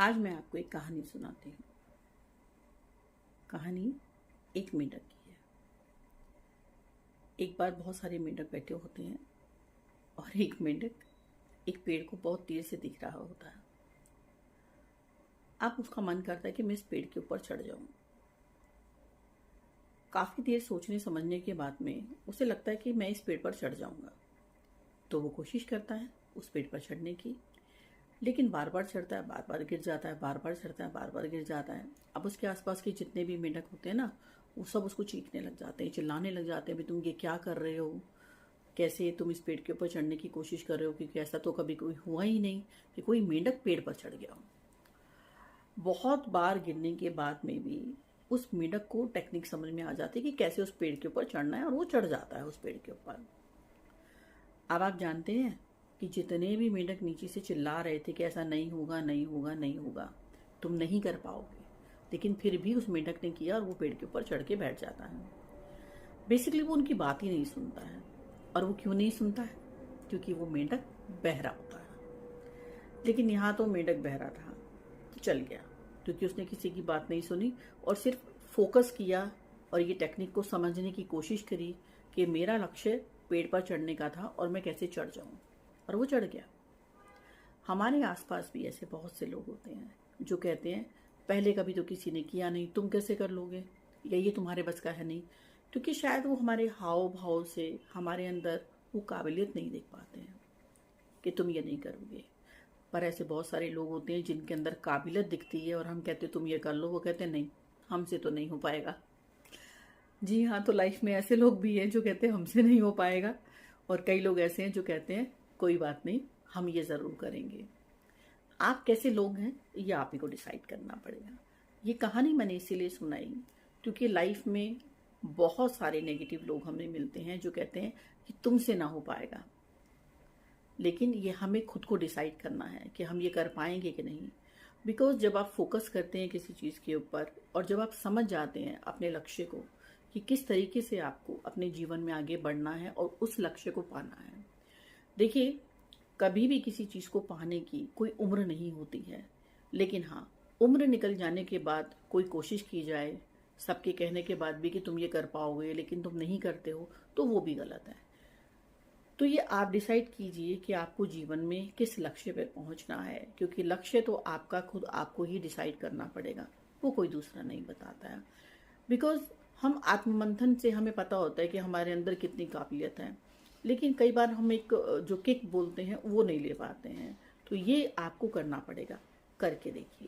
आज मैं आपको एक कहानी सुनाती हूँ। कहानी एक मेंढक की है। एक बार बहुत सारे मेंढक बैठे होते हैं और एक मेंढक एक पेड़ को बहुत देर से दिख रहा होता है। अब उसका मन करता है कि मैं इस पेड़ के ऊपर चढ़ जाऊं। काफी देर सोचने समझने के बाद में उसे लगता है कि मैं इस पेड़ पर चढ़ जाऊंगा। तो वो कोशिश करता है उस पेड़ पर चढ़ने की, लेकिन बार बार चढ़ता है, बार बार गिर जाता है, बार बार चढ़ता है, बार बार गिर जाता है। अब उसके आसपास के जितने भी मेंढक होते हैं ना, वो सब उसको चीखने लग जाते हैं, चिल्लाने लग जाते हैं, भाई तुम ये क्या कर रहे हो, कैसे तुम इस पेड़ के ऊपर चढ़ने की कोशिश कर रहे हो, क्योंकि ऐसा तो कभी कोई हुआ ही नहीं कि कोई मेंढक पेड़ पर चढ़ गया हो। बहुत बार गिरने के बाद में भी उस मेंढक को टेक्निक समझ में आ जाती है कि कैसे उस पेड़ के ऊपर चढ़ना है, और वो चढ़ जाता है उस पेड़ के ऊपर। अब आप जानते हैं कि जितने भी मेंढक नीचे से चिल्ला रहे थे कि ऐसा नहीं होगा, नहीं होगा, नहीं होगा, तुम नहीं कर पाओगे, लेकिन फिर भी उस मेंढक ने किया और वो पेड़ के ऊपर चढ़ के बैठ जाता है। बेसिकली वो उनकी बात ही नहीं सुनता है। और वो क्यों नहीं सुनता है? क्योंकि वो मेंढक बहरा होता है। लेकिन यहाँ तो मेंढक बहरा था तो चल गया, क्योंकि उसने किसी की बात नहीं सुनी और सिर्फ फोकस किया और ये टेक्निक को समझने की कोशिश करी कि मेरा लक्ष्य पेड़ पर चढ़ने का था और मैं कैसे चढ़ जाऊं, और वो चढ़ गया। हमारे आसपास भी ऐसे बहुत से लोग होते हैं जो कहते हैं पहले कभी तो किसी ने किया नहीं, तुम कैसे कर लोगे, या ये तुम्हारे बस का है नहीं। क्योंकि शायद वो हमारे हाव भाव से हमारे अंदर वो काबिलियत नहीं देख पाते हैं कि तुम ये नहीं करोगे। पर ऐसे बहुत सारे लोग होते हैं जिनके अंदर काबिलियत दिखती है और हम कहते तुम ये कर लो, वो कहते नहीं, हमसे तो नहीं हो पाएगा। जी हाँ, तो लाइफ में ऐसे लोग भी हैं जो कहते हैं हमसे नहीं हो पाएगा, और कई लोग ऐसे हैं जो कहते हैं कोई बात नहीं, हम ये ज़रूर करेंगे। आप कैसे लोग हैं ये आप ही को डिसाइड करना पड़ेगा। ये कहानी मैंने इसीलिए सुनाई क्योंकि लाइफ में बहुत सारे नेगेटिव लोग हमें मिलते हैं जो कहते हैं कि तुमसे ना हो पाएगा, लेकिन ये हमें खुद को डिसाइड करना है कि हम ये कर पाएंगे कि नहीं। बिकॉज जब आप फोकस करते हैं किसी चीज़ के ऊपर और जब आप समझ जाते हैं अपने लक्ष्य को कि किस तरीके से आपको अपने जीवन में आगे बढ़ना है और उस लक्ष्य को पाना है। देखिए, कभी भी किसी चीज़ को पाने की कोई उम्र नहीं होती है, लेकिन हाँ, उम्र निकल जाने के बाद कोई कोशिश की जाए सबके कहने के बाद भी कि तुम ये कर पाओगे, लेकिन तुम नहीं करते हो, तो वो भी गलत है। तो ये आप डिसाइड कीजिए कि आपको जीवन में किस लक्ष्य पर पहुंचना है, क्योंकि लक्ष्य तो आपका खुद आपको ही डिसाइड करना पड़ेगा, वो कोई दूसरा नहीं बताता है। बिकॉज हम आत्ममंथन से हमें पता होता है कि हमारे अंदर कितनी काबिलियत है, लेकिन कई बार हम एक जो किक बोलते हैं वो नहीं ले पाते हैं। तो ये आपको करना पड़ेगा, करके देखिए।